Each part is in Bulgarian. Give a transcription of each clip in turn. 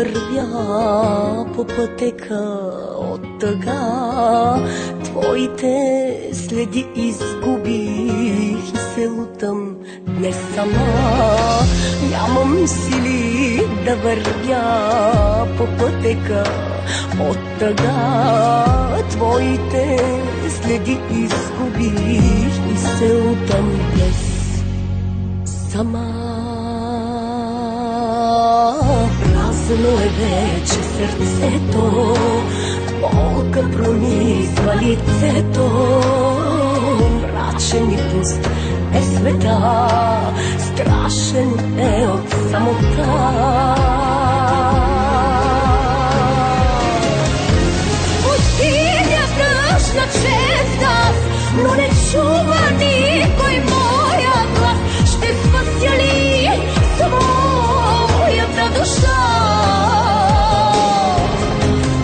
вървя по пътека от тъга, твоите следи изгубих и се лутам днес сама. Нямам сили да вървя по пътека от тъга, твоите следи изгубих и се лутам днес сама. Празно е вече сърцето, болка пронизва лицето, мрачен и пуст е света, страшен е от самота. Усилия тръжна чест аз, но не чува никой моя глас. Ще спася ли своята душа?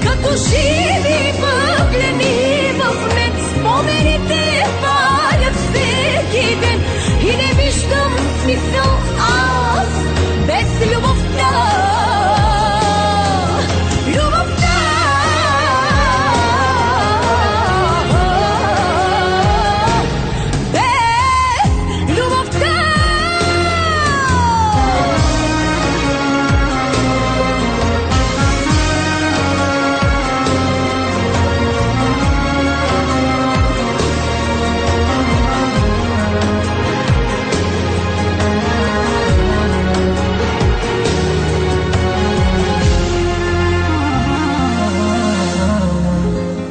Като живи въглени в мен, спомените палят всеки ден и не виждам смисъл аз без любовта.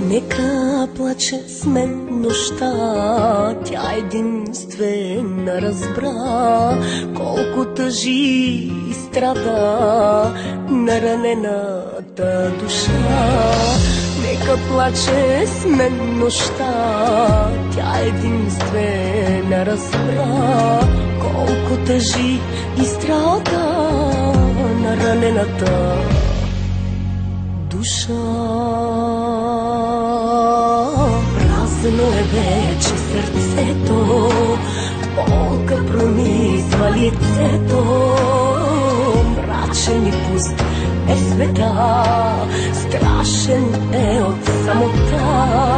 Нека плаче с мен нощта, тя единствена разбра колко тъжи и страда наранената душа. Нека плаче с мен нощта, тя единствена разбра колко тъжи и страда наранената душа. Празно е вече сърцето, болка пронизва лицето, мрачен и пуст е света, страшен е от самота.